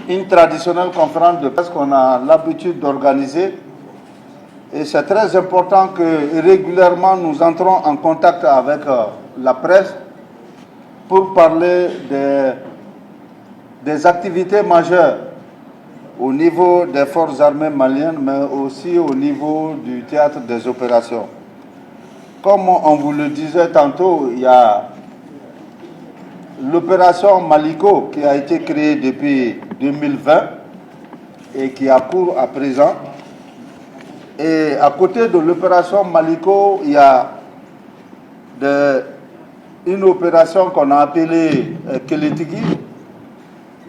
une traditionnelle conférence de presse qu'on a l'habitude d'organiser. Et c'est très important que régulièrement nous entrons en contact avec la presse pour parler des activités majeures au niveau des forces armées maliennes, mais aussi au niveau du théâtre des opérations. Comme on vous le disait tantôt, il y a l'opération Maliko qui a été créée depuis 2020 et qui a cours à présent. Et à côté de l'opération Maliko, il y a une opération qu'on a appelée Kélétigui.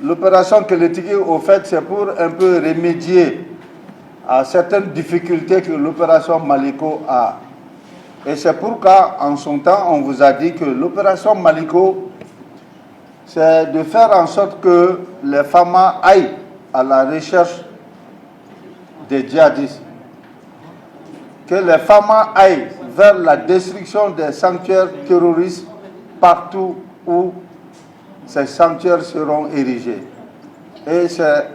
L'opération Kélétigui, au fait, c'est pour un peu remédier à certaines difficultés que l'opération Maliko a. Et c'est pourquoi, en son temps, on vous a dit que l'opération Maliko, c'est de faire en sorte que les femmes aillent à la recherche des djihadistes, que les femmes aillent vers la destruction des sanctuaires terroristes partout où ces sanctuaires seront érigés. Et c'est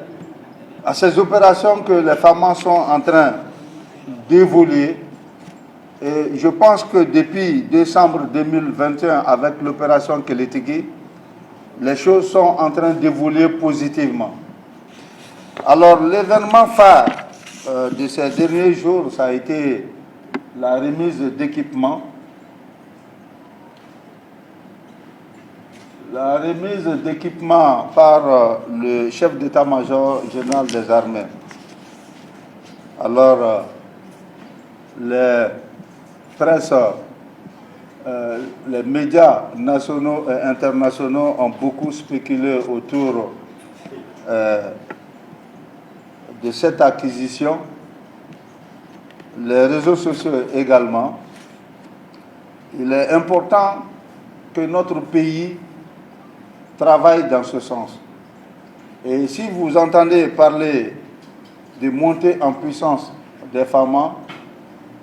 à ces opérations que les femmes sont en train d'évoluer. Et je pense que depuis décembre 2021, avec l'opération Kélétigui, les choses sont en train d'évoluer positivement. Alors, l'événement phare de ces derniers jours, ça a été la remise d'équipements. La remise d'équipements par le chef d'état-major général des armées. Alors, les presse, les médias nationaux et internationaux ont beaucoup spéculé autour de cette acquisition. Les réseaux sociaux également. Il est important que notre pays travaille dans ce sens. Et si vous entendez parler de montée en puissance des FAMA,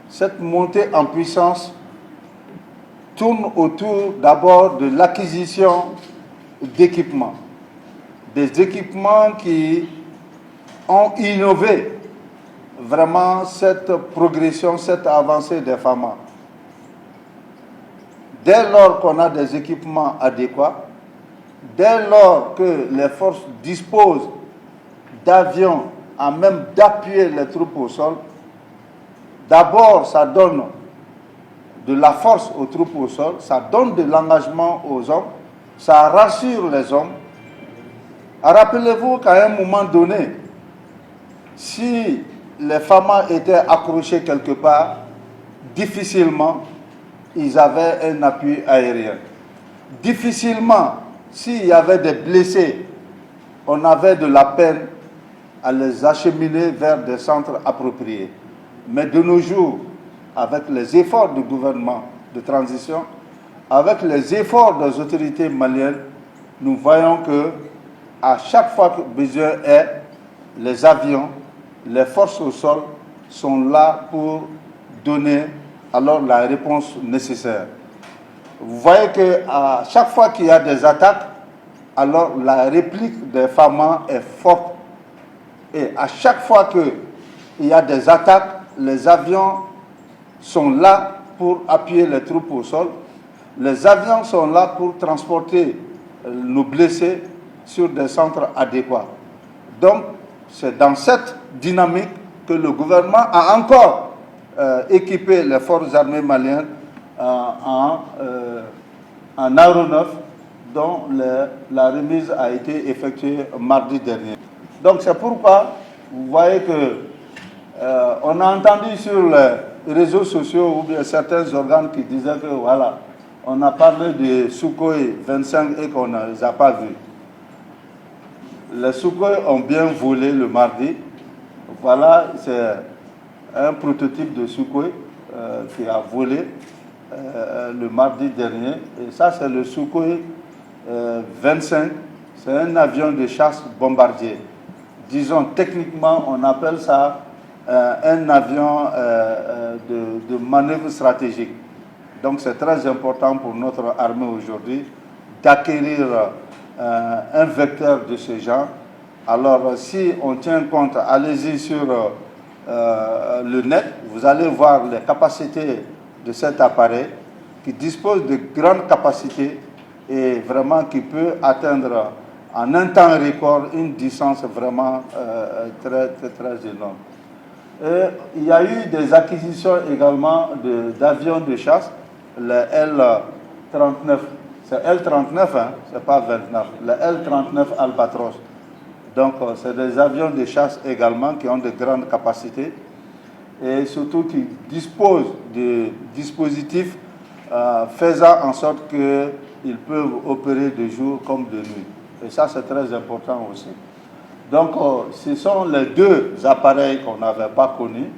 cette montée en puissance tourne autour d'abord de l'acquisition d'équipements. Des équipements qui ont innové vraiment cette progression, cette avancée des FAMA. Dès lors qu'on a des équipements adéquats, dès lors que les forces disposent d'avions à même d'appuyer les troupes au sol, d'abord, ça donne de la force aux troupes au sol, ça donne de l'engagement aux hommes, ça rassure les hommes. Rappelez-vous qu'à un moment donné, si les FAMA étaient accrochés quelque part, difficilement, ils avaient un appui aérien. Difficilement, s'il y avait des blessés, on avait de la peine à les acheminer vers des centres appropriés. Mais de nos jours, avec les efforts du gouvernement de transition, avec les efforts des autorités maliennes, nous voyons que à chaque fois que besoin est, les avions, les forces au sol sont là pour donner alors la réponse nécessaire. Vous voyez qu'à chaque fois qu'il y a des attaques, alors la réplique des FAMA est forte. Et à chaque fois qu'il y a des attaques, les avions sont là pour appuyer les troupes au sol. Les avions sont là pour transporter nos blessés sur des centres adéquats. Donc, c'est dans cette dynamique que le gouvernement a encore équipé les forces armées maliennes en aéronefs dont la remise a été effectuée mardi dernier. Donc, c'est pourquoi vous voyez que on a entendu sur les réseaux sociaux ou bien certains organes qui disaient que voilà, on a parlé de Sukhoi 25 et qu'on ne les a pas vus. Les Sukhoi ont bien volé le mardi. Voilà, c'est un prototype de Sukhoi qui a volé le mardi dernier. Et ça, c'est le Sukhoi 25. C'est un avion de chasse bombardier. Disons, techniquement, on appelle ça un avion de manœuvre stratégique. Donc c'est très important pour notre armée aujourd'hui d'acquérir un vecteur de ce genre Alors, si on tient compte, allez-y sur le net, vous allez voir les capacités de cet appareil qui dispose de grandes capacités et vraiment qui peut atteindre en un temps record une distance vraiment très, très, très énorme. Et il y a eu des acquisitions également d'avions de chasse, le L-39. C'est L-39, hein, c'est pas 29, le L-39 Albatros. Donc, c'est des avions de chasse également qui ont de grandes capacités et surtout qui disposent de dispositifs faisant en sorte qu'ils peuvent opérer de jour comme de nuit. Et ça, c'est très important aussi. Donc, ce sont les deux appareils qu'on n'avait pas connus.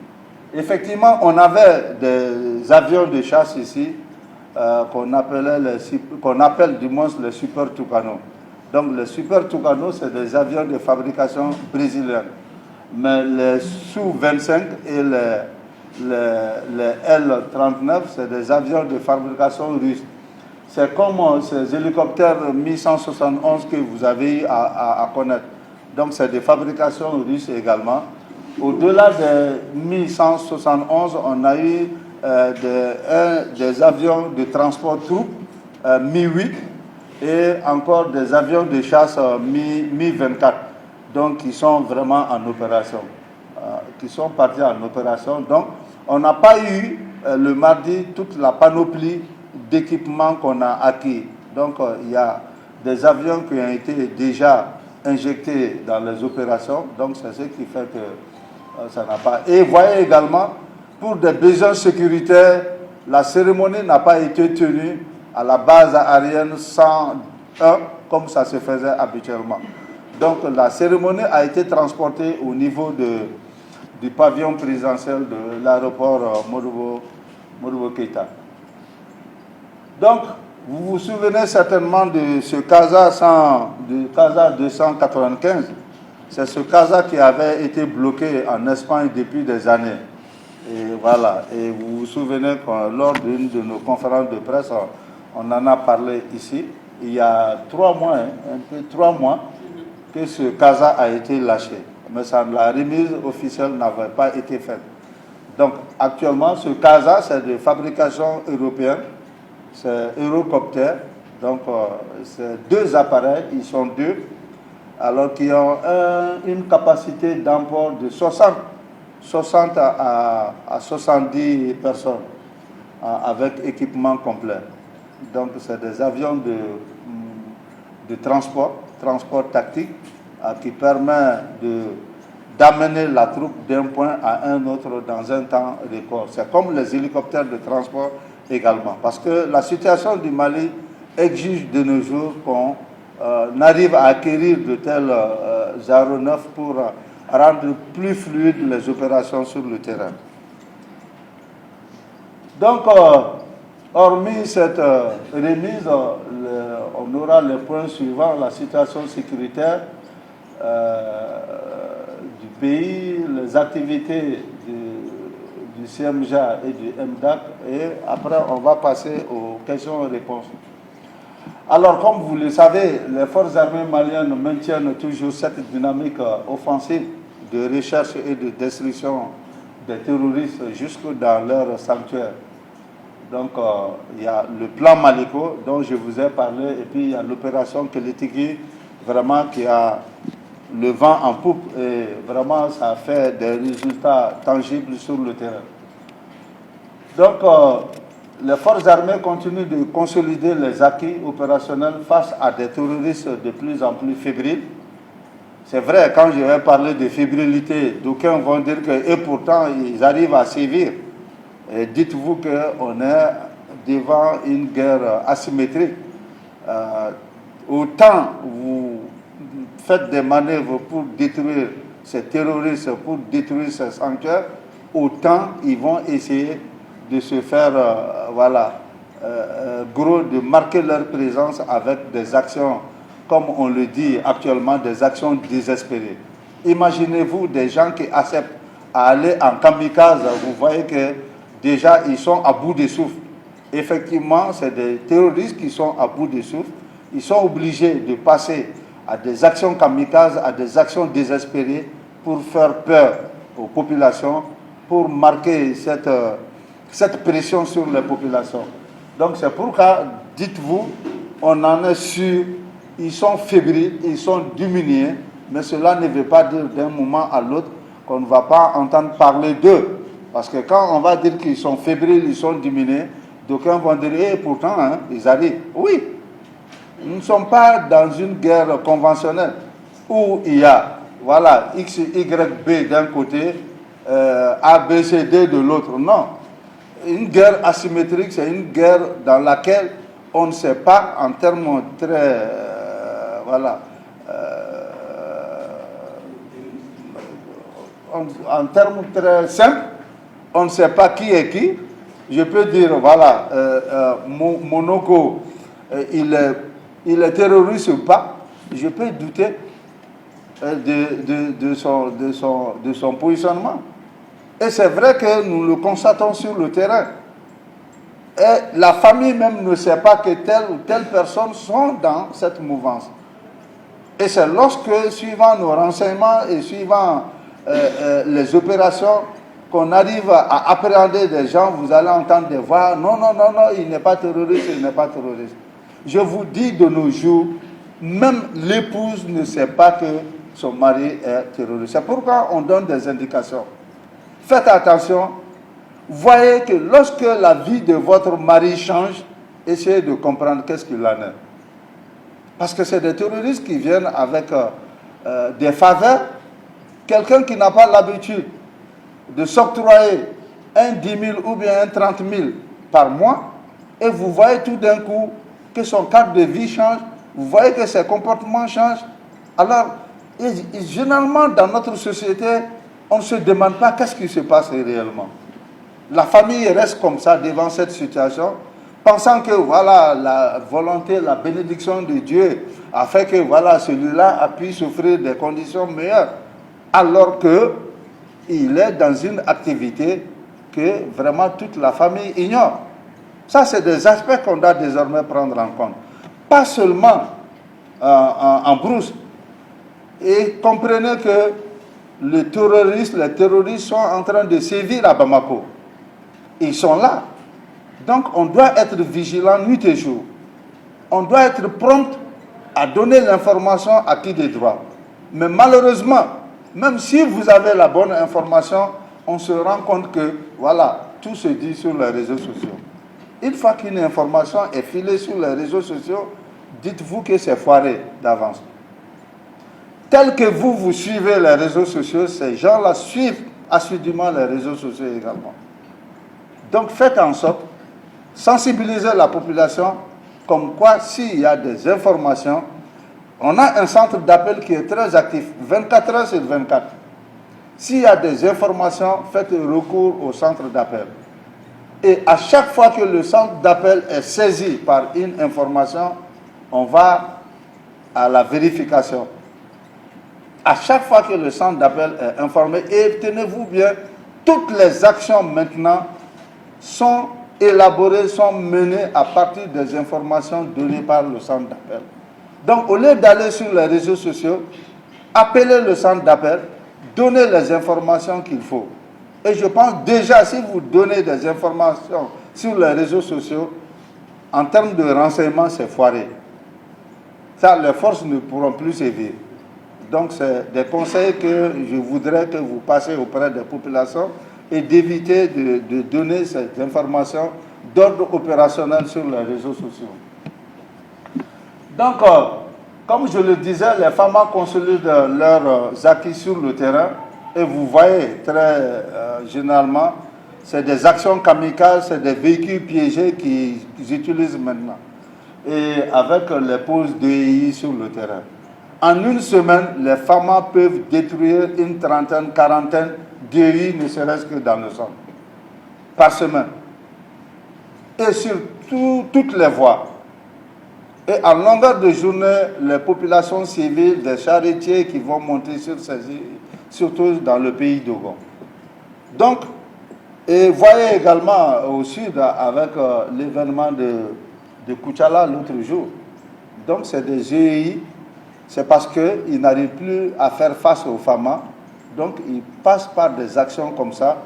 Effectivement, on avait des avions de chasse ici qu'on appelle du moins les Super Tucano. Donc, les Super Tucano, c'est des avions de fabrication brésilienne. Mais les Su-25 et les L-39, c'est des avions de fabrication russe. C'est comme ces hélicoptères Mi-171 que vous avez eu à connaître. Donc, c'est des fabrications russes également. Au-delà des Mi-171, on a eu des avions de transport troupes Mi-8 et encore des avions de chasse Mi-24, donc qui sont vraiment en opération, qui sont partis en opération. Donc, on n'a pas eu le mardi toute la panoplie d'équipements qu'on a acquis. Donc, il y a des avions qui ont été déjà injectés dans les opérations. Donc, c'est ce qui fait que ça n'a pas... Et vous voyez également, pour des besoins sécuritaires, la cérémonie n'a pas été tenue à la base aérienne 101 comme ça se faisait habituellement. Donc, la cérémonie a été transportée au niveau du pavillon présidentiel de l'aéroport Modibo Keïta. Donc, vous vous souvenez certainement de ce CASA 295. C'est ce CASA qui avait été bloqué en Espagne depuis des années. Et voilà. Et vous vous souvenez que lors d'une de nos conférences de presse, on en a parlé ici. Il y a 3 mois, un peu 3 mois, que ce CASA a été lâché. Mais la remise officielle n'avait pas été faite. Donc, actuellement, ce CASA, c'est de fabrication européenne. C'est Eurocopter. Donc, c'est 2 appareils, ils sont 2, alors qu'ils ont une capacité d'emport de 60 à 70 personnes avec équipement complet. Donc, c'est des avions de transport tactique qui permet d'amener la troupe d'un point à un autre dans un temps record. C'est comme les hélicoptères de transport également. Parce que la situation du Mali exige de nos jours qu'on arrive à acquérir de tels aéronefs pour rendre plus fluides les opérations sur le terrain. Donc, hormis cette remise, on aura les points suivants: la situation sécuritaire du pays, les activités du CMJA et du MDAC, et après on va passer aux questions-réponses. Alors, comme vous le savez, les forces armées maliennes maintiennent toujours cette dynamique offensive de recherche et de destruction des terroristes jusque dans leur sanctuaire. Donc, il y a le plan Maliko dont je vous ai parlé, et puis il y a l'opération Kélétigui, vraiment qui a le vent en poupe, et vraiment ça fait des résultats tangibles sur le terrain. Donc, les forces armées continuent de consolider les acquis opérationnels face à des terroristes de plus en plus fébriles. C'est vrai, quand je vais parler de fébrilité, d'aucuns vont dire que, et pourtant, ils arrivent à sévir. Et dites-vous qu'on est devant une guerre asymétrique. Autant vous faites des manœuvres pour détruire ces terroristes, pour détruire ces sanctuaires, autant ils vont essayer de se faire, gros, de marquer leur présence avec des actions, comme on le dit actuellement, des actions désespérées. Imaginez-vous des gens qui acceptent à aller en kamikaze, vous voyez que déjà ils sont à bout de souffle. Effectivement, c'est des terroristes qui sont à bout de souffle. Ils sont obligés de passer à des actions kamikazes, à des actions désespérées pour faire peur aux populations, pour marquer cette pression sur les populations. Donc c'est pourquoi, dites-vous, on en est sûr, ils sont fébriles, ils sont diminués, mais cela ne veut pas dire d'un moment à l'autre qu'on ne va pas entendre parler d'eux. Parce que quand on va dire qu'ils sont fébriles, ils sont diminués, d'aucuns vont dire, eh, pourtant, hein, ils arrivent. Oui, nous ne sommes pas dans une guerre conventionnelle où il y a, voilà, X, Y, B d'un côté, A, B, C, D de l'autre. Non. Une guerre asymétrique, c'est une guerre dans laquelle on ne sait pas, en termes très, voilà, en termes très simples, on ne sait pas qui est qui. Je peux dire, voilà, Monoko, il est terroriste ou pas. Je peux douter de son positionnement. Et c'est vrai que nous le constatons sur le terrain. Et la famille même ne sait pas que telle ou telle personne sont dans cette mouvance. Et c'est lorsque, suivant nos renseignements et suivant les opérations, qu'on arrive à appréhender des gens, vous allez entendre des voix, non, non, non, non, il n'est pas terroriste, il n'est pas terroriste. Je vous dis, de nos jours, même l'épouse ne sait pas que son mari est terroriste. C'est pourquoi on donne des indications. Faites attention, voyez que lorsque la vie de votre mari change, essayez de comprendre qu'est-ce qu'il en est. Parce que c'est des terroristes qui viennent avec des faveurs. Quelqu'un qui n'a pas l'habitude de s'octroyer un 10 000 ou bien un 30 000 par mois, et vous voyez tout d'un coup que son cadre de vie change, vous voyez que ses comportements changent. Alors, généralement, dans notre société, on ne se demande pas qu'est-ce qui se passe réellement. La famille reste comme ça devant cette situation, pensant que voilà, la volonté, la bénédiction de Dieu a fait que voilà, celui-là a pu s'offrir des conditions meilleures, alors que il est dans une activité que vraiment toute la famille ignore. Ça, c'est des aspects qu'on doit désormais prendre en compte. Pas seulement en brousse. Et comprenez que les terroristes sont en train de sévir à Bamako. Ils sont là. Donc, on doit être vigilant nuit et jour. On doit être prompt à donner l'information à qui de droit. Mais malheureusement, même si vous avez la bonne information, on se rend compte que, voilà, tout se dit sur les réseaux sociaux. Une fois qu'une information est filée sur les réseaux sociaux, dites-vous que c'est foiré d'avance. Tel que vous suivez les réseaux sociaux, ces gens-là suivent assidûment les réseaux sociaux également. Donc faites en sorte, sensibiliser la population, comme quoi s'il y a des informations, on a un centre d'appel qui est très actif, 24 heures sur 24. S'il y a des informations, faites recours au centre d'appel. Et à chaque fois que le centre d'appel est saisi par une information, on va à la vérification. À chaque fois que le centre d'appel est informé, et tenez-vous bien, toutes les actions maintenant sont élaborées, sont menées à partir des informations données par le centre d'appel. Donc, au lieu d'aller sur les réseaux sociaux, appelez le centre d'appel, donnez les informations qu'il faut. Et je pense déjà, si vous donnez des informations sur les réseaux sociaux, en termes de renseignement, c'est foiré. Ça, les forces ne pourront plus sévir. Donc, c'est des conseils que je voudrais que vous passiez auprès des populations et d'éviter de donner ces informations d'ordre opérationnel sur les réseaux sociaux. Donc, comme je le disais, les FAMA consolident leurs acquis sur le terrain et vous voyez très généralement, c'est des actions kamikazes, c'est des véhicules piégés qu'ils utilisent maintenant. Et avec les poses d'EI sur le terrain. En une semaine, les FAMA peuvent détruire une trentaine, quarantaine d'EI, ne serait-ce que dans le centre, par semaine. Et sur toutes les voies. Et en longueur de journée, les populations civiles, des charretiers qui vont monter sur ces îles, surtout dans le pays d'Ogon. Donc, et voyez également au sud, avec l'événement de Koutchala l'autre jour. Donc, c'est des GEI c'est parce qu'ils n'arrivent plus à faire face aux FAMA. Donc, ils passent par des actions comme ça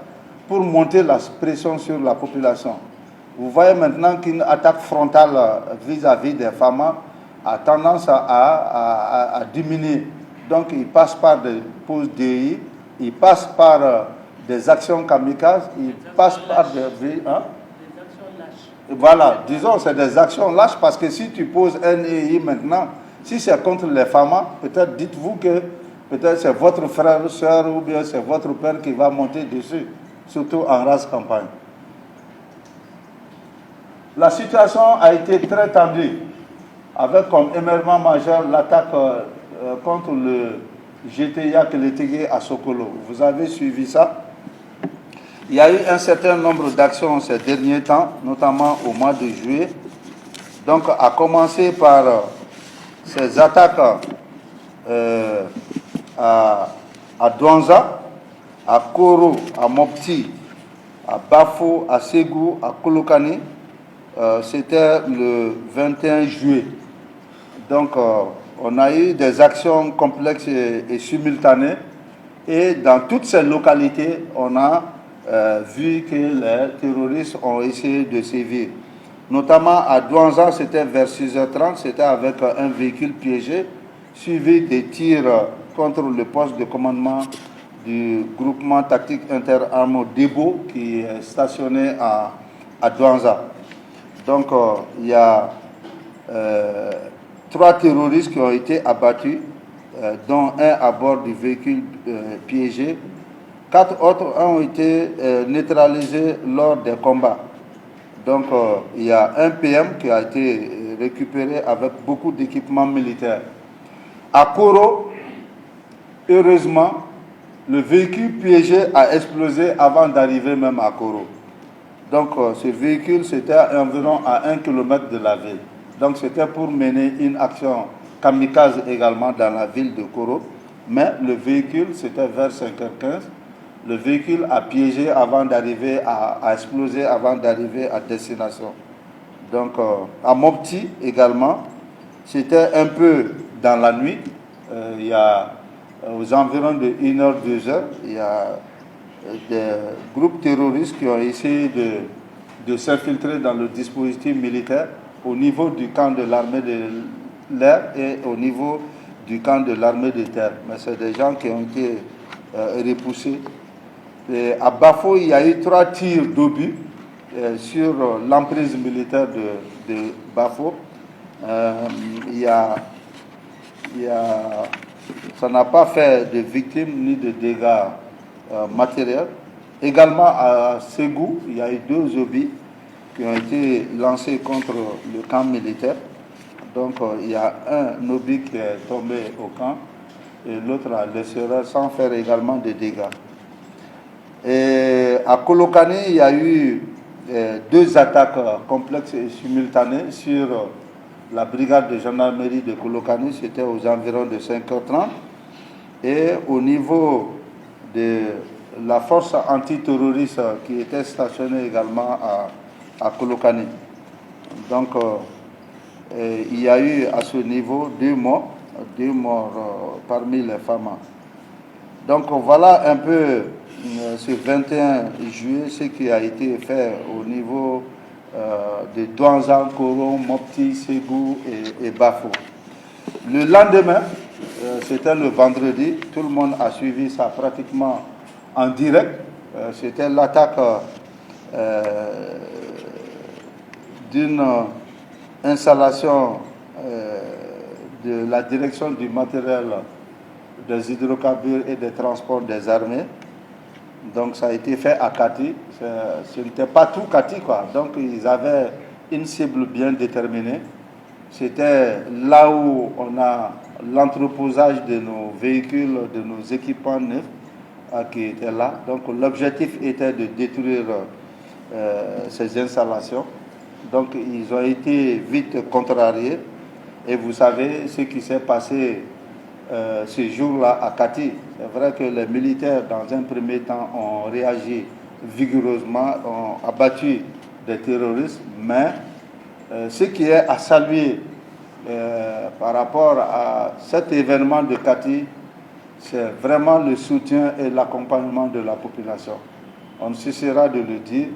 pour monter la pression sur la population. Vous voyez maintenant qu'une attaque frontale vis-à-vis des FAMA a tendance à diminuer. Donc, ils passent par des pauses DI, ils passent par des actions kamikazes, ils passent par des actions lâches. Voilà, disons, c'est des actions lâches parce que si tu poses un EI maintenant, si c'est contre les FAMA, peut-être dites-vous que peut-être c'est votre frère, soeur ou bien c'est votre père qui va monter dessus, surtout en race campagne. La situation a été très tendue, avec comme émergement majeur l'attaque contre le GTA Keletegui à Sokolo. Vous avez suivi ça? Il y a eu un certain nombre d'actions ces derniers temps, notamment au mois de juillet. Donc, à commencer par ces attaques à Douanza, à Koro, à Mopti, à Bafo, à Ségou, à Kolokani. C'était le 21 juillet. Donc, on a eu des actions complexes et simultanées. Et dans toutes ces localités, on a vu que les terroristes ont essayé de sévir. Notamment à Douanza, c'était vers 6h30, c'était avec un véhicule piégé, suivi des tirs contre le poste de commandement du groupement tactique interarmes Debo qui est stationné à Douanza. Donc, il y a 3 terroristes qui ont été abattus, dont un à bord du véhicule piégé. 4 autres ont été neutralisés lors des combats. Donc, il y a un PM qui a été récupéré avec beaucoup d'équipements militaires. À Koro, heureusement, le véhicule piégé a explosé avant d'arriver même à Koro. Donc, ce véhicule, c'était environ à 1 km de la ville. Donc, c'était pour mener une action kamikaze également dans la ville de Koro. Mais le véhicule, c'était vers 5h15. Le véhicule a piégé avant d'arriver à exploser, avant d'arriver à destination. Donc, à Mopti également, c'était un peu dans la nuit. Il y a aux environs de 1h, 2h, il y a des groupes terroristes qui ont essayé de s'infiltrer dans le dispositif militaire au niveau du camp de l'armée de l'air et au niveau du camp de l'armée de terre. Mais c'est des gens qui ont été repoussés. Et à Bafo, il y a eu 3 tirs d'obus sur l'emprise militaire de Bafo. Ça n'a pas fait de victimes ni de dégâts matériels. Également à Ségou, il y a eu 2 obus qui ont été lancés contre le camp militaire. Donc il y a un obus qui est tombé au camp et l'autre a laissé sans faire également de dégâts. Et à Kolokani, il y a eu 2 attaques complexes et simultanées sur la brigade de gendarmerie de Kolokani, c'était aux environs de 5h30. Et au niveau de la force antiterroriste qui était stationnée également à Kolokani. Donc, il y a eu à ce niveau 2 morts parmi les femmes. Donc, voilà un peu ce 21 juillet ce qui a été fait au niveau de Douanza, Koro, Mopti, Ségou et Bafo. Le lendemain, c'était le vendredi, tout le monde a suivi ça pratiquement en direct. C'était l'attaque d'une installation de la direction du matériel des hydrocarbures et des transports des armées. Donc ça a été fait à Kati. Ce n'était pas tout Kati, quoi. Donc ils avaient une cible bien déterminée. C'était là où on a l'entreposage de nos véhicules, de nos équipements neufs qui étaient là. Donc l'objectif était de détruire ces installations. Donc ils ont été vite contrariés. Et vous savez ce qui s'est passé ce jour-là à Kati. C'est vrai que les militaires, dans un premier temps, ont réagi vigoureusement, ont abattu des terroristes, mais ce qui est à saluer par rapport à cet événement de Kati, c'est vraiment le soutien et l'accompagnement de la population. On ne cessera de le dire,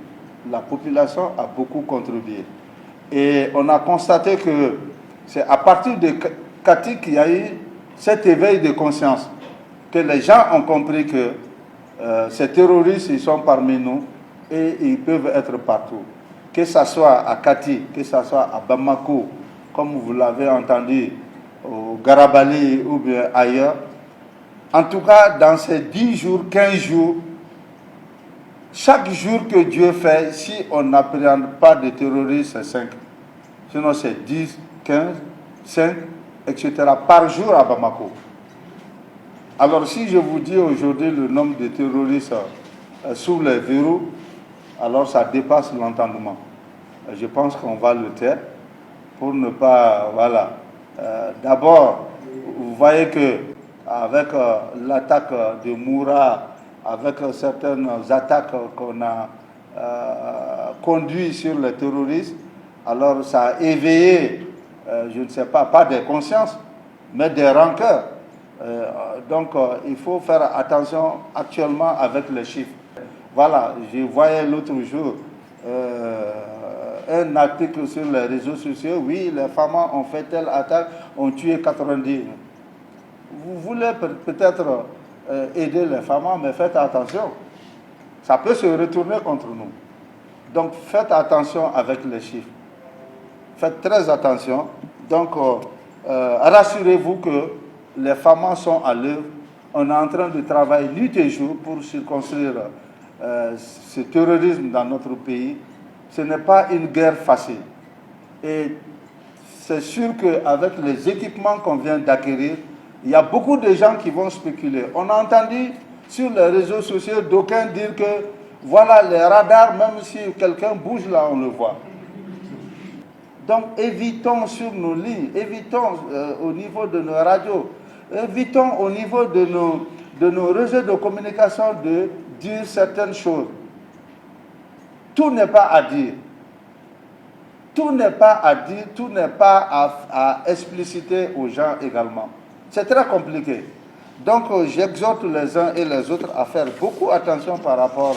la population a beaucoup contribué. Et on a constaté que c'est à partir de Kati qu'il y a eu cet éveil de conscience, que les gens ont compris que ces terroristes, ils sont parmi nous et ils peuvent être partout. Que ce soit à Kati, que ce soit à Bamako, comme vous l'avez entendu, au Garabali ou bien ailleurs. En tout cas, dans ces 10 jours, 15 jours, chaque jour que Dieu fait, si on n'appréhende pas de terroristes, c'est 5. Sinon, c'est 10, 15, 5, etc. par jour à Bamako. Alors, si je vous dis aujourd'hui le nombre de terroristes sous les verrous, alors ça dépasse l'entendement. Je pense qu'on va le taire pour ne pas... Voilà. D'abord, vous voyez que avec l'attaque de Moura, avec certaines attaques qu'on a conduites sur les terroristes, alors ça a éveillé, je ne sais pas des consciences, mais des rancœurs. Donc il faut faire attention actuellement avec les chiffres. Voilà, je voyais l'autre jour un article sur les réseaux sociaux, oui, les femmes ont fait telle attaque, ont tué 90. Vous voulez peut-être aider les femmes, mais faites attention. Ça peut se retourner contre nous. Donc faites attention avec les chiffres. Faites très attention. Donc rassurez-vous que les femmes sont à l'œuvre. On est en train de travailler nuit et jour pour circonscrire ce terrorisme dans notre pays. Ce n'est pas une guerre facile. Et c'est sûr qu'avec les équipements qu'on vient d'acquérir, il y a beaucoup de gens qui vont spéculer. On a entendu sur les réseaux sociaux d'aucuns dire que voilà les radars, même si quelqu'un bouge là, on le voit. Donc évitons sur nos lignes, évitons au niveau de nos radios, évitons au niveau de nos réseaux de communication de dire certaines choses. Tout n'est pas à dire. Tout n'est pas à dire, tout n'est pas à expliciter aux gens également. C'est très compliqué. Donc j'exhorte les uns et les autres à faire beaucoup attention par rapport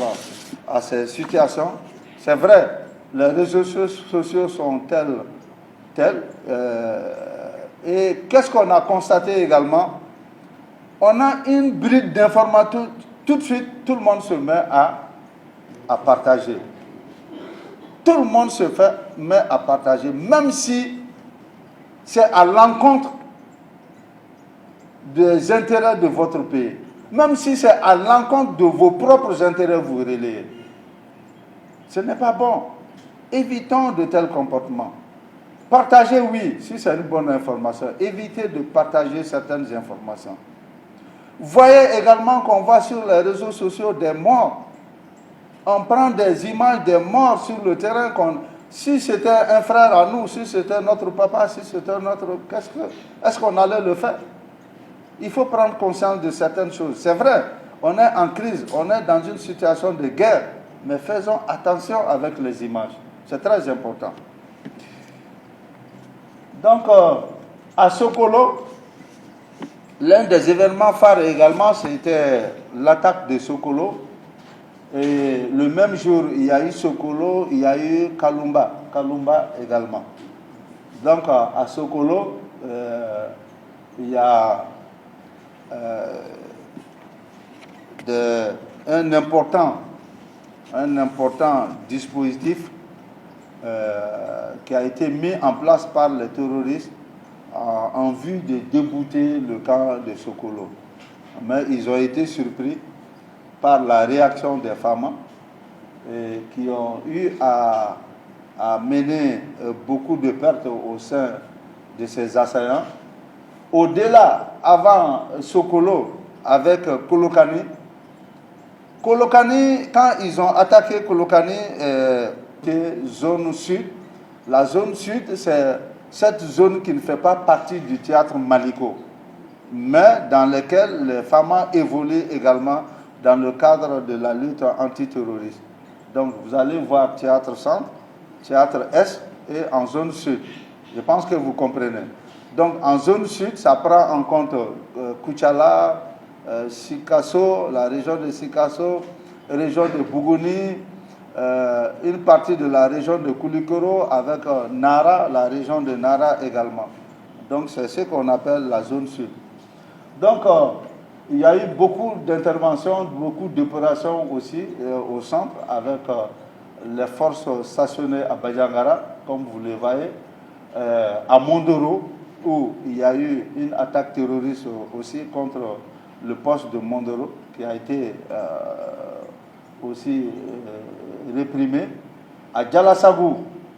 à ces situations. C'est vrai, les réseaux sociaux sont tels. Et qu'est-ce qu'on a constaté également? On a une bride d'informations, tout de suite, tout le monde se met à partager. Tout le monde se met à partager, même si c'est à l'encontre des intérêts de votre pays. Même si c'est à l'encontre de vos propres intérêts, vous relayez. Ce n'est pas bon. Évitons de tels comportements. Partagez, oui, si c'est une bonne information. Évitez de partager certaines informations. Voyez également qu'on voit sur les réseaux sociaux des morts. On prend des images des morts sur le terrain. Si c'était un frère à nous, si c'était notre papa, si c'était notre... Est-ce qu'on allait le faire? Il faut prendre conscience de certaines choses. C'est vrai, on est en crise, on est dans une situation de guerre, mais faisons attention avec les images. C'est très important. Donc, à Sokolo, l'un des événements phares également, c'était l'attaque de Sokolo. Et le même jour, il y a eu Sokolo, il y a eu Kalumba également. Donc, à Sokolo, il y a un important dispositif qui a été mis en place par les terroristes en vue de débouter le camp de Sokolo. Mais ils ont été surpris par la réaction des femmes qui ont eu à mener beaucoup de pertes au sein de ces assaillants. Au-delà, avant Sokolo, avec Kolokani, quand ils ont attaqué Kolokani, zone sud, la zone sud, c'est cette zone qui ne fait pas partie du théâtre Maliko, mais dans laquelle les femmes évoluent également dans le cadre de la lutte antiterroriste. Donc vous allez voir théâtre centre, théâtre est et en zone sud. Je pense que vous comprenez. Donc en zone sud, ça prend en compte Kuchala, Sikasso, la région de Sikasso, région de Bougouni, une partie de la région de Koulikoro avec Nara, la région de Nara également. Donc c'est ce qu'on appelle la zone sud. Donc il y a eu beaucoup d'interventions, beaucoup d'opérations aussi au centre avec les forces stationnées à Bajangara, comme vous le voyez, à Mondoro, où il y a eu une attaque terroriste aussi contre le poste de Mondoro, qui a été aussi réprimé. À Djalasagou,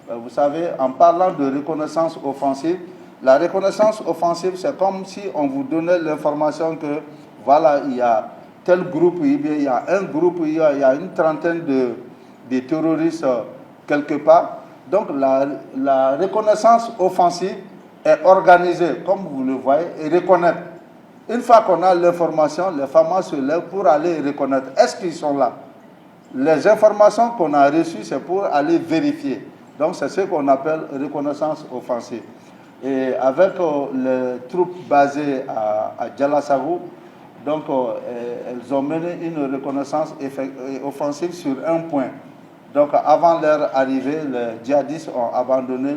vous savez, en parlant de reconnaissance offensive, la reconnaissance offensive, c'est comme si on vous donnait l'information que, voilà, il y a tel groupe, il y a un groupe, il y a une trentaine de terroristes quelque part. Donc la reconnaissance offensive est organisée, comme vous le voyez, et reconnaître. Une fois qu'on a l'information, les FAMA se lèvent pour aller reconnaître. Est-ce qu'ils sont là? Les informations qu'on a reçues, c'est pour aller vérifier. Donc c'est ce qu'on appelle reconnaissance offensive. Et avec les troupes basées à Djalasagou, donc elles ont mené une reconnaissance offensive sur un point. Donc avant leur arrivée, les djihadistes ont abandonné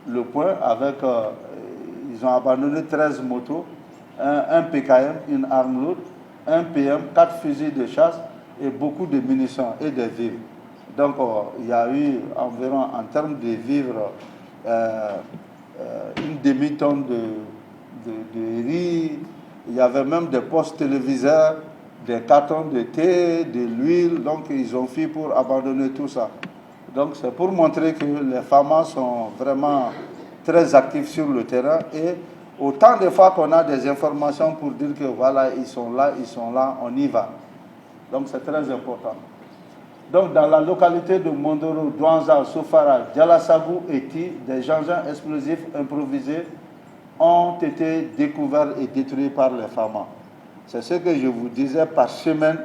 le point avec, ils ont abandonné 13 motos, un PKM, une arme lourde, un PM, 4 fusils de chasse et beaucoup de munitions et de vivres. Donc il y a eu environ, en termes de vivres, une demi-tonne de riz, il y avait même des postes téléviseurs, des cartons de thé, de l'huile, donc ils ont fait pour abandonner tout ça. Donc c'est pour montrer que les FAMA sont vraiment très actifs sur le terrain et autant de fois qu'on a des informations pour dire que voilà, ils sont là, on y va. Donc c'est très important. Donc dans la localité de Mondoro, Douanza, Sofara, Djalasagou et Ti, des engins explosifs improvisés ont été découverts et détruits par les FAMA. C'est ce que je vous disais, par semaine,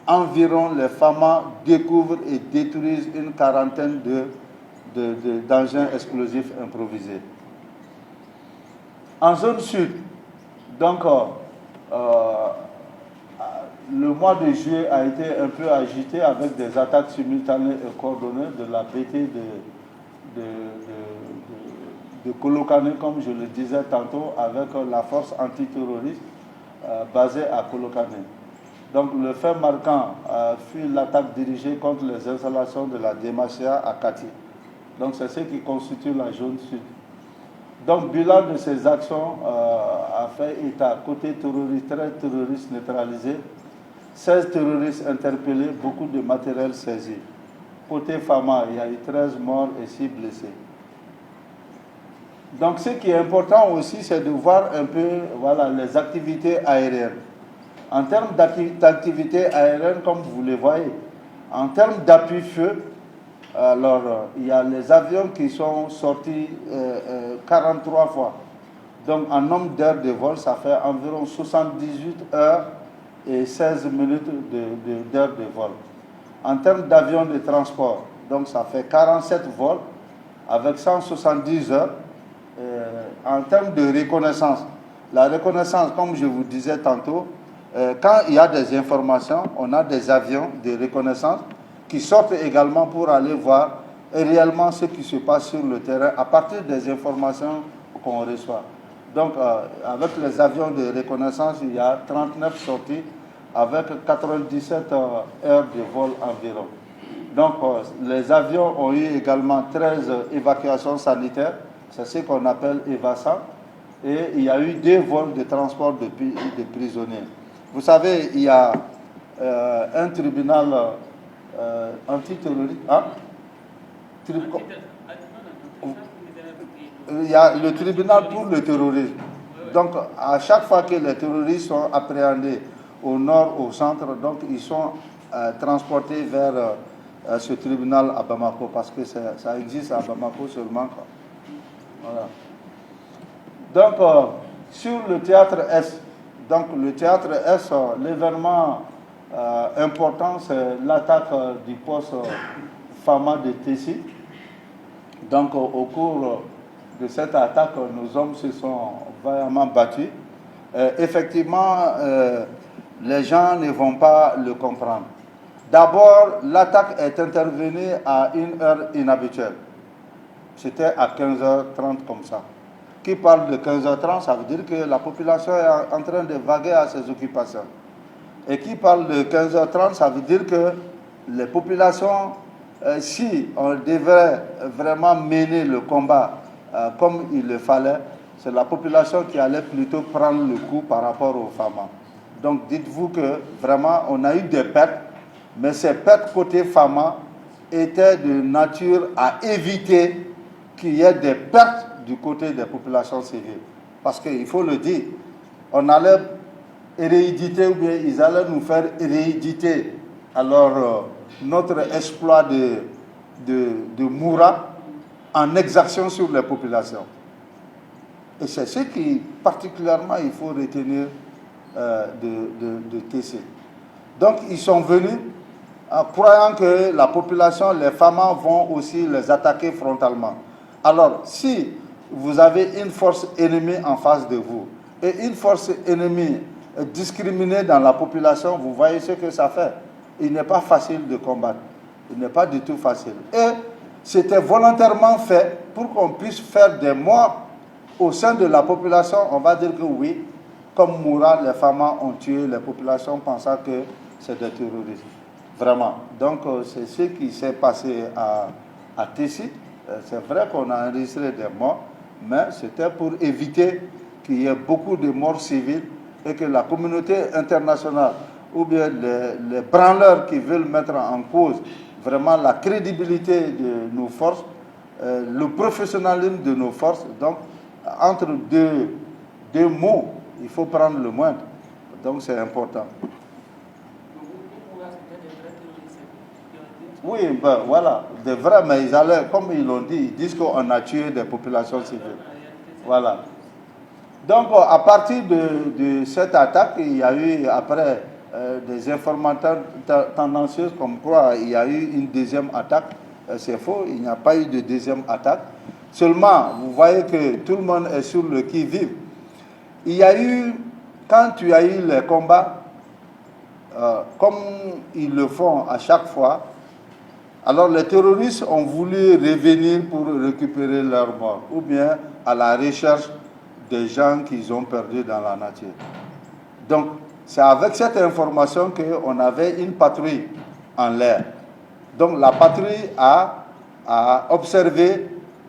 environ les FAMA découvrent et détruisent une quarantaine d'engins explosifs improvisés. En zone sud, donc le mois de juillet a été un peu agité avec des attaques simultanées et coordonnées de la BT de Kolokane, comme je le disais tantôt, avec la force antiterroriste basée à Kolokane. Donc le fait marquant fut l'attaque dirigée contre les installations de la Demacia à Kati. Donc c'est ce qui constitue la zone sud. Donc bilan de ces actions a fait état, côté terroriste, 13 terroristes neutralisés, 16 terroristes interpellés, beaucoup de matériel saisi. Côté FAMA, il y a eu 13 morts et 6 blessés. Donc ce qui est important aussi, c'est de voir un peu voilà, les activités aériennes. En termes d'activités aériennes, comme vous le voyez, en termes d'appui-feu, alors il y a les avions qui sont sortis 43 fois. Donc en nombre d'heures de vol, ça fait environ 78 heures et 16 minutes d'heures de vol. En termes d'avions de transport, donc ça fait 47 vols avec 170 heures. En termes de reconnaissance, la reconnaissance, comme je vous disais tantôt, quand il y a des informations, on a des avions de reconnaissance qui sortent également pour aller voir réellement ce qui se passe sur le terrain à partir des informations qu'on reçoit. Donc, avec les avions de reconnaissance, il y a 39 sorties avec 97 heures de vol environ. Donc, les avions ont eu également 13 évacuations sanitaires, c'est ce qu'on appelle EVASA, et il y a eu 2 vols de transport de prisonniers. Vous savez, il y a un tribunal antiterroriste. Hein? Il y a le tribunal pour le terrorisme. Donc, à chaque fois que les terroristes sont appréhendés au nord, au centre, donc ils sont transportés vers ce tribunal à Bamako, parce que ça existe à Bamako seulement. Voilà. Donc, sur le théâtre S, donc le théâtre S, l'événement important, c'est l'attaque du poste FAMA de Tessie. Donc, au cours de cette attaque, nos hommes se sont vaillamment battus. Effectivement, les gens ne vont pas le comprendre. D'abord, l'attaque est intervenue à une heure inhabituelle. C'était à 15h30 comme ça. Qui parle de 15h30, ça veut dire que la population est en train de vaguer à ses occupations. Et qui parle de 15h30, ça veut dire que les populations, si on devait vraiment mener le combat comme il le fallait, c'est la population qui allait plutôt prendre le coup par rapport aux femmes. Donc dites-vous que vraiment on a eu des pertes, mais ces pertes côté femmes étaient de nature à éviter qu'il y ait des pertes du côté des populations civiles. Parce qu'il faut le dire, on allait rééditer ou bien ils allaient nous faire rééditer alors notre exploit de Moura en exaction sur les populations. Et c'est ce qui particulièrement il faut retenir de TC. Donc ils sont venus en croyant que la population, les femmes vont aussi les attaquer frontalement. Alors si vous avez une force ennemie en face de vous et une force ennemie discriminée dans la population, vous voyez ce que ça fait. Il n'est pas facile de combattre. Il n'est pas du tout facile. Et c'était volontairement fait pour qu'on puisse faire des morts au sein de la population. On va dire que oui, comme Moura, les femmes ont tué les populations pensant que c'est des terroristes. Vraiment. Donc c'est ce qui s'est passé à Tessit. C'est vrai qu'on a enregistré des morts, mais c'était pour éviter qu'il y ait beaucoup de morts civiles et que la communauté internationale ou bien les branleurs qui veulent mettre en cause vraiment la crédibilité de nos forces, le professionnalisme de nos forces. Donc, entre deux mots, il faut prendre le moindre. Donc, c'est important. Oui, ben voilà, des vrais, mais ils allaient, comme ils l'ont dit, ils disent qu'on a tué des populations civiles. Voilà. Donc, à partir de cette attaque, il y a eu après des informateurs tendancieux comme quoi il y a eu une deuxième attaque. C'est faux, il n'y a pas eu de deuxième attaque. Seulement, vous voyez que tout le monde est sur le qui-vive. Il y a eu, quand tu as eu les combats, comme ils le font à chaque fois, alors les terroristes ont voulu revenir pour récupérer leurs morts, ou bien à la recherche des gens qu'ils ont perdus dans la nature. Donc, c'est avec cette information qu'on avait une patrouille en l'air. Donc, la patrouille a observé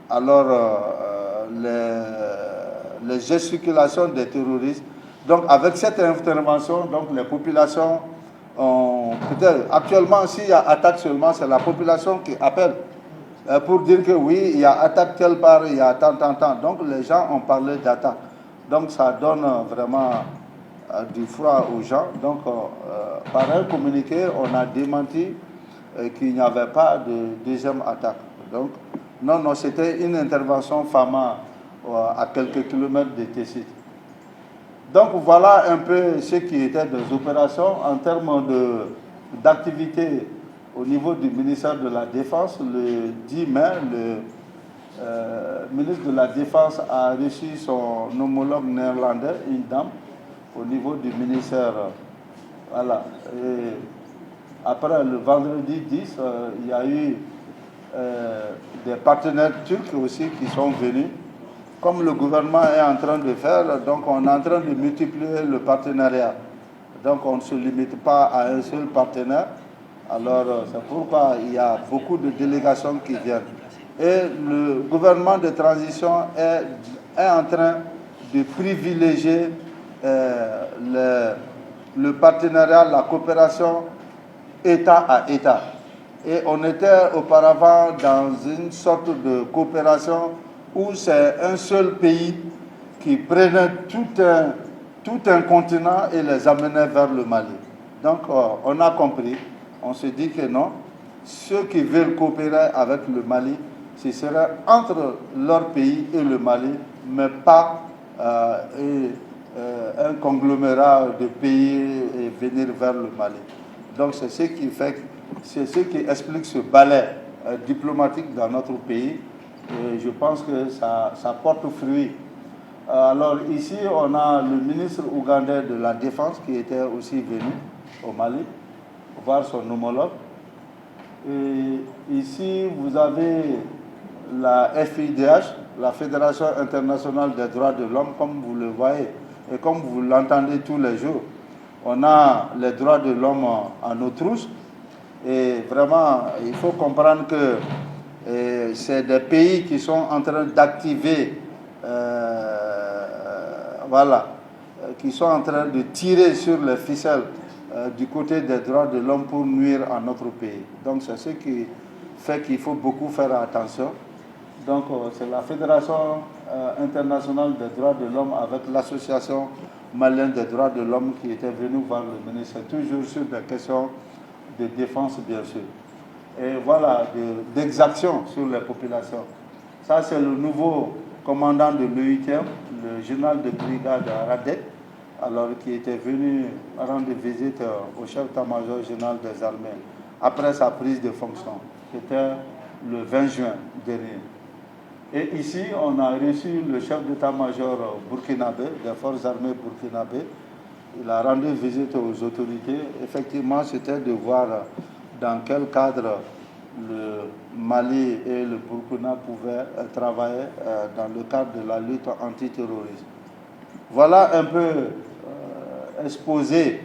alors les gesticulations des terroristes. Donc, avec cette intervention, donc, les populations ont... Peut-être, actuellement, s'il y a attaque seulement, c'est la population qui appelle pour dire que oui, il y a attaque quelque part, il y a tant. Donc, les gens ont parlé d'attaque. Donc, ça donne vraiment du froid aux gens. Donc, par un communiqué, on a démenti qu'il n'y avait pas de deuxième attaque. Donc, non, c'était une intervention FAMA à quelques kilomètres de Tessit. Donc, voilà un peu ce qui était des opérations en termes d'activité au niveau du ministère de la Défense. Le 10 mai, le ministre de la Défense a reçu son homologue néerlandais, une dame, au niveau du ministère. Voilà. Et après, le vendredi 10, il y a eu des partenaires turcs aussi qui sont venus. Comme le gouvernement est en train de faire, donc on est en train de multiplier le partenariat. Donc on ne se limite pas à un seul partenaire. Alors c'est pourquoi il y a beaucoup de délégations qui viennent. Et le gouvernement de transition est en train de privilégier le partenariat, la coopération État à État. Et on était auparavant dans une sorte de coopération où c'est un seul pays qui prenait tout un continent et les amenait vers le Mali. Donc on a compris, on se dit que non, ceux qui veulent coopérer avec le Mali, ce serait entre leur pays et le Mali, mais pas un conglomérat de pays et venir vers le Mali. Donc c'est ce qui explique ce balai diplomatique dans notre pays. Et je pense que ça porte fruit. Alors ici, on a le ministre ougandais de la Défense qui était aussi venu au Mali voir son homologue. Et ici, vous avez la FIDH, la Fédération internationale des droits de l'homme, comme vous le voyez et comme vous l'entendez tous les jours. On a les droits de l'homme en Autruche. Et vraiment, il faut comprendre que c'est des pays qui sont en train d'activer, qui sont en train de tirer sur les ficelles du côté des droits de l'homme pour nuire à notre pays. Donc c'est ce qui fait qu'il faut beaucoup faire attention. Donc c'est la Fédération internationale des droits de l'homme avec l'association malienne des droits de l'homme qui était venue voir le ministre, toujours sur des questions de défense bien sûr. Et voilà, d'exaction sur les populations. Ça c'est le nouveau commandant de l'EUTM, le général de brigade Radek, alors qui était venu rendre visite au chef d'état-major général des armées après sa prise de fonction. C'était le 20 juin dernier. Et ici, on a reçu le chef d'état-major burkinabé, des forces armées burkinabé. Il a rendu visite aux autorités. Effectivement, c'était de voir dans quel cadre le Mali et le Burkina pouvaient travailler dans le cadre de la lutte antiterroriste. Voilà un peu exposé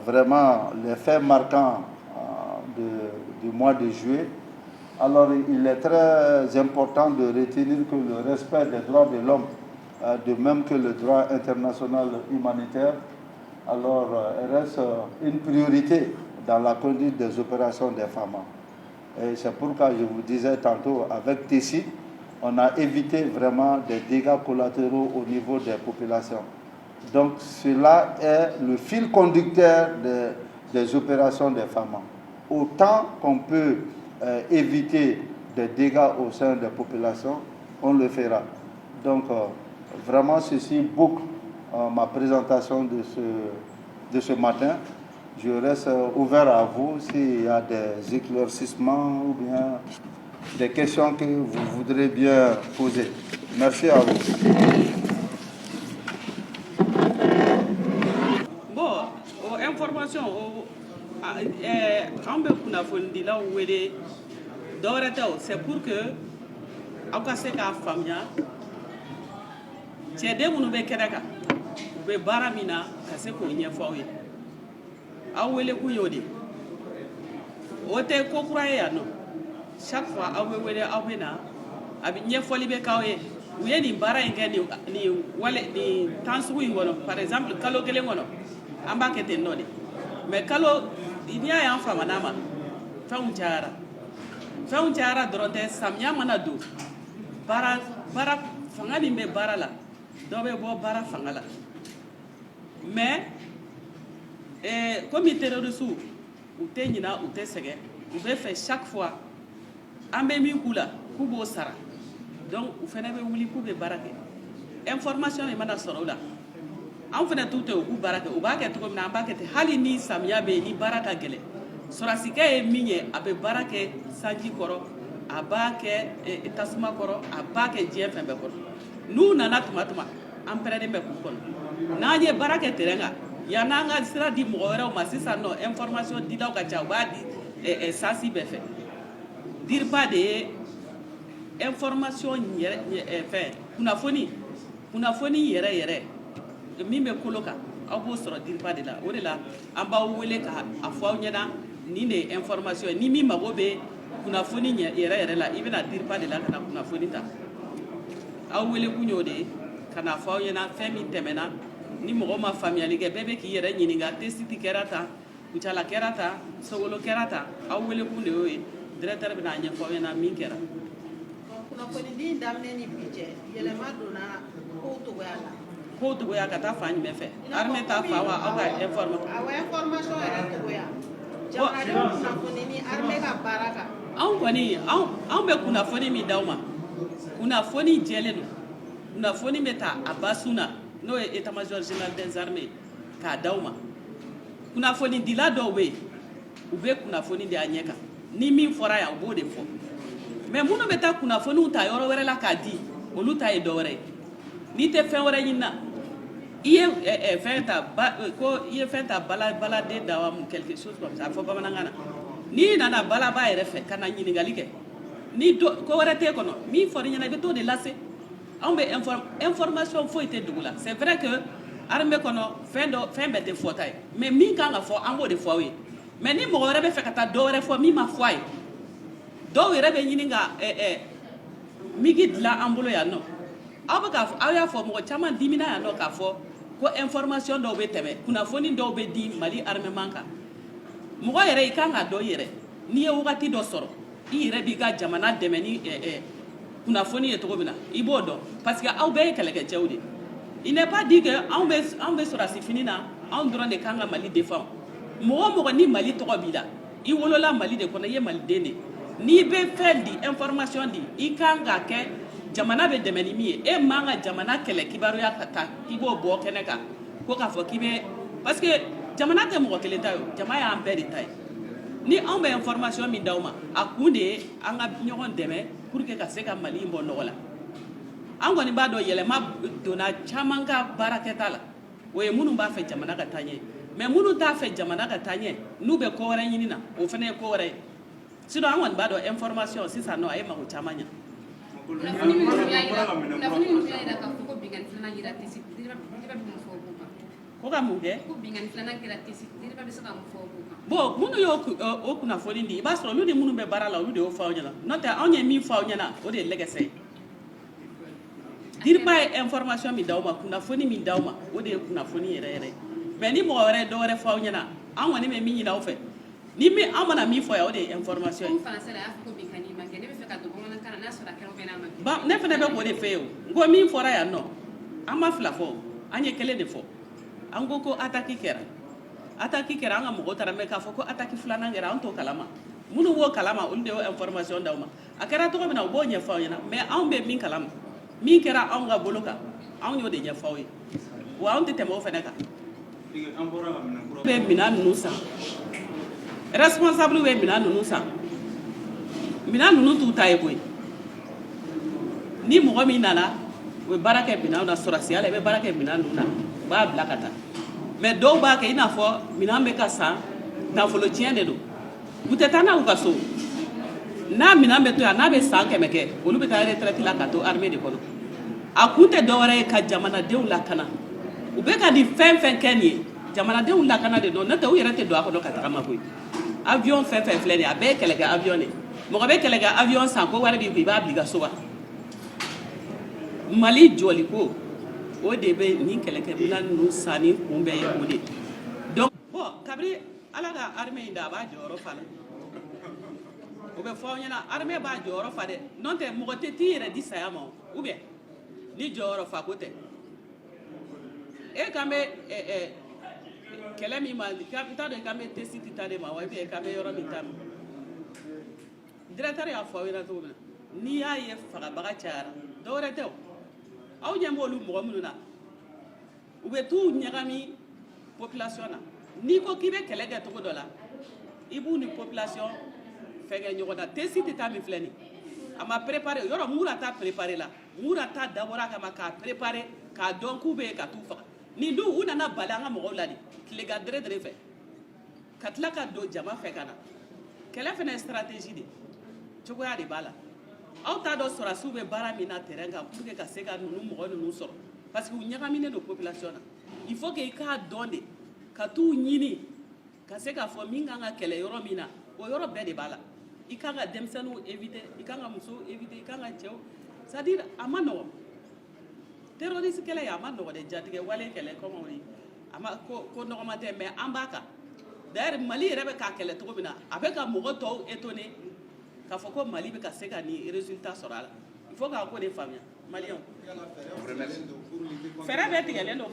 vraiment les faits marquants du mois de juillet. Alors il est très important de retenir que le respect des droits de l'homme, de même que le droit international humanitaire, alors reste une priorité dans la conduite des opérations des FAMA. Et c'est pourquoi je vous disais tantôt, avec Tessit, on a évité vraiment des dégâts collatéraux au niveau des populations. Donc cela est le fil conducteur des opérations des FAMA. Autant qu'on peut éviter des dégâts au sein des populations, on le fera. Donc vraiment ceci boucle ma présentation de ce matin. Je reste ouvert à vous s'il y a des éclaircissements ou bien des questions que vous voudrez bien poser. Merci à vous. Bon, information, on peut kunnafoni là où est c'est pour que aw ka se k'a faamuya cɛden minnu bɛ kɛnɛ kan u bɛ baara min na ka se k'o ɲɛfɔ aw ye aw wele kun y'o de o tɛ ko kura ye yan nɔ chaque fois aw bɛ wele aw bɛ na a bɛ ɲɛfɔli bɛ k'aw ye u ye nin baara in kɛ nin temps sugu in kɔnɔ par exemple kalo kelen kɔnɔ an b'a kɛ ten nɔ de mais kalo n'i y'a ye an famana ma fɛnw cayara dɔrɔn tɛ samiya mana don baara fanga min bɛ baara la dɔ bɛ bɔ baara fanga la mais komi terroriste u tɛ ɲina u tɛ sɛgɛn u bɛ fɛ chaque fois an bɛ min k'u la k'u b'o sara donc u fana bɛ wuli k'u bɛ baara kɛ information min mana sɔrɔ u la an fana t'u to u k'u baara kɛ u b'a kɛ cogo min na an b'a kɛ ten hali ni samiya bɛ yen ni baara ka gɛlɛn sɔrɔsikɛ ye min ye a bɛ baara kɛ sanji kɔrɔ a b'a kɛ tasuma kɔrɔ a b'a kɛ diɲɛ fɛn bɛɛ kɔrɔ n'u nana tuma an pɛrɛnnen bɛ k'u kɔnɔ n'an ye baara kɛ terrain kan yan'an ka sira di mɔgɔ wɛrɛw ma sisan nɔ information dilaw ka ca u b'a di sansi bɛɛ fɛ DIRPA de ye information fɛn kunnafoni yɛrɛ min bɛ kolo kan aw b'o sɔrɔ DIRPA de la o de la an b'aw wele ka a fɔ aw ɲɛna nin de ye information ye ni min mago bɛ kunnafoni yɛrɛ la i bɛna DIRPA de la ka na kunnafoni ta aw wele kun y'o de ye ka na fɔ aw ɲɛna fɛn min tɛmɛna ni mɔgɔ ma faamuyali kɛ bɛɛ bɛ k'i yɛrɛ ɲininka Tessit kɛra tan Kucala kɛra tan Sogolo kɛra tan aw wele kun de y'o ye directeur bɛna a ɲɛfɔ aw ɲɛna min kɛra. kunnafoni di daminɛ ni bi cɛ yɛlɛma donna kow togoya la. Kow togoya ka taa fan jumɛn fɛ armée ta fa wa aw ka information. awɔ information yɛrɛ togoya jamanadenw kunnafoni ni armée ka baara kan. anw kɔni anw bɛ kunnafoni min d'aw ma kunnafoni jɛlen don kunnafoni bɛ ta a basun na n'o ye état-major général des armées k'a d'aw ma kunnafoni dila dɔw bɛ yen u bɛ kunnafoni di a ɲɛ kan ni min fɔra yan u b'o de fɔ mais minnu bɛ taa kunnafoniw ta yɔrɔ wɛrɛ la k'a di olu ta ye dɔ wɛrɛ ye n'i tɛ fɛn wɛrɛ ɲini na i ye fɛn ta ko i ye fɛn ta baladen dawa mu quelque chose comme ça a fɔ bamanankan na n'i nana balaba yɛrɛ fɛ ka na ɲininkali kɛ ni ko wɛrɛ t'e kɔnɔ min fɔra i ɲɛna i bɛ t'o de lase anw bɛ information foyi tɛ dugu la c'est vrai que armée kɔnɔ fɛn bɛɛ tɛ fɔta ye mais min kan ka fɔ an b'o de fɔ aw ye mais ni mɔgɔ wɛrɛ bɛ fɛ ka taa dɔ wɛrɛ fɔ min ma fɔ a ye dɔw yɛrɛ bɛ ɲini ka migi dilan an bolo yan nɔ aw bɛ aw y'a fɔ mɔgɔ caman dimina yan nɔ k'a fɔ ko information dɔw bɛ tɛmɛ kunnafoni dɔw bɛ di Mali armement kan mɔgɔ yɛrɛ i kan ka dɔn i yɛrɛ n'i ye wagati dɔ sɔrɔ i yɛrɛ b'i ka jamana dɛmɛ ni kunnafoni ye cogo min na i b'o dɔn parce que aw bɛɛ ye kɛlɛkɛcɛw de il n'est pas dit que anw bɛ sɔrɔsi fini na anw dɔrɔn de kan ka Mali défend mɔgɔ o mɔgɔ ni Mali tɔgɔ b'i la i wolola Mali de kɔnɔ i ye maliden de n'i bɛ fɛn di information di i kan ka kɛ jamana bɛ dɛmɛ ni min ye e man ka jamana kɛlɛ kibaruya ka taa k'i b'o bɔ kɛnɛ kan ko k'a fɔ k'i bɛ parce que jamana tɛ mɔgɔ kelen ta ye jama y'an bɛɛ de ta ye ni anw bɛ information min d'aw ma a kun de ye an ka ɲɔgɔn dɛmɛ pour que ka se ka Mali in bɔ nɔgɔ la an kɔni b'a dɔn yɛlɛma donna caman ka baarakɛta la o ye minnu b'a fɛ jamana ka taa ɲɛ mais minnu t'a fɛ jamana ka taa ɲɛ n'u bɛ ko wɛrɛ ɲini na o fana ye ko wɛrɛ ye sinon an kɔni b'a dɔn information sisan nɔ a ye mago caman ɲɛ kunnafoni minnu y'a jira k'a fɔ ko bingani filanan yera tesi diriba bɛ mun fɔ o kan ko ka mun kɛ ko bingani filanan kɛra tesi diriba bɛ se ka mun fɔ o kan bon minnu y'o kunnafoni di i b'a sɔrɔ olu ni minnu bɛ baara la olu de y'o fɔ aw ɲɛna n'o tɛ anw ye min fɔ aw ɲɛna o de ye lɛgɛsɛ ye diriba ye information min d'aw ma kunnafoni min d'aw ma o de ye kunnafoni yɛrɛ yɛrɛ ye mais ni mɔgɔ wɛrɛ dɔ wɛrɛ fɔ aw ɲɛna an kɔni bɛ min ɲini aw fɛ ni min an mana min fɔ yan o de ye information ye. Comme français la y'a fɔ ko bingani ma kɛ ne bɛ fɛ ka don bamanankan na n'a sɔrɔ a kɛra ou bien n'a ma kɛ. Ba ne fana bɛ k'o de fɛ yen o n ko min fɔra yan nɔ an ma fila fɔ an ye kelen de fɔ an ko attaque kɛra an ka mɔgɔw taara mais k'a fɔ ko attaque filanan kɛra an t'o kalama minnu b'o kalama olu de y'o information d'aw ma a kɛra cogo min na u b'o ɲɛfɔ aw ɲɛna mais anw bɛ min kalama min kɛra anw ka bolo kan anw y'o de ɲɛfɔ aw ye wa anw tɛ tɛmɛ o fana kan. bɛ minɛn ninnu san responsable bɛ minɛn ninnu san minɛn ninnu t'u ta ye koyi ni mɔgɔ min nana u bɛ baara kɛ minɛnw na sɔrɔsiya la i bɛ baara kɛ minɛn ninnu na u b'a bila ka taa mais dɔw b'a kɛ i n'a fɔ minɛn bɛ ka san nafolo tiɲɛ de don u tɛ taa n'a u ka so n'a minɛn bɛ to yan n'a bɛ san 100 kɛ olu bɛ taa retraite la ka to armée de kɔnɔ a kun tɛ dɔwɛrɛ ye ka jamanadenw lakana u bɛ ka nin fɛn fɛn kɛ nin ye jamanadenw lakana de don n'o tɛ u yɛrɛ tɛ don a kɔnɔ ka tagama koyi avion fɛn fɛn filɛ nin ye a bɛɛ ye kɛlɛkɛ avion de mɔgɔ bɛ kɛlɛkɛ avion san ko wari b'i kun i b'a bila i ka so wa Mali jɔliko o de bɛ nin kɛlɛkɛminɛn ninnu sanni kunbɛn ye o de donc bon kabini ala ka armée in da a b'a jɔyɔrɔ fa la o bɛ fɔ aw ɲɛna armée b'a jɔyɔrɔ fa dɛ n'o tɛ mɔgɔ tɛ t'i yɛrɛ di saya ma ou bien ni jɔyɔrɔ fa ko tɛ e kan bɛ kɛlɛ min ma n t'a dɔn i kan bɛ test ta de ma wa i kan bɛ yɔrɔ min ta ma directeur y'a fɔ aw ɲɛna cogo min na n'i y'a ye fagabaga cayara dɔwɛrɛ tɛ o aw ɲɛ b'olu mɔgɔ minnu na u bɛ t'u ɲagami population na n'i ko k'i bɛ kɛlɛ kɛ cogo dɔ la i b'u ni population fɛnkɛ ɲɔgɔn na test tɛ taa min filɛ nin a ma préparer yɔrɔ mura ta préparer la mura ta dabɔra a kama k'a préparer k'a dɔn k'u bɛ yen ka t'u faga nin dun u nana bali an ka mɔgɔw la de tilegan dere fɛ ka tila ka don jama fɛ ka na kɛlɛ fana ye stratégie de cogoya de b'a la aw t'a dɔn sɔrɔsiw bɛ baara min na terrain kan pour que ka se ka ninnu mɔgɔ ninnu sɔrɔ parce que u ɲagaminen don population na il faut que i k'a dɔn de ka t'u ɲini ka se k'a fɔ min kan ka kɛlɛ yɔrɔ min na o yɔrɔ bɛɛ de b'a la i kan ka denmisɛnninw éviter i kan ka musow éviter i kan ka cɛw c'est à dire a ma nɔgɔn terroriste kɛlɛ a ma nɔgɔn dɛ jatigɛ wale kɛlɛ comme on dit a ma ko nɔgɔma tɛ mais an b'a kan d'ailleurs Mali yɛrɛ bɛ k'a kɛlɛ cogo min na a bɛ ka mɔgɔ tɔw étonner k'a fɔ ko Mali bɛ ka se ka nin résultat sɔrɔ a la il faut k'a ko de faamuya maliyɛnw fɛɛrɛ bɛ tigɛlen don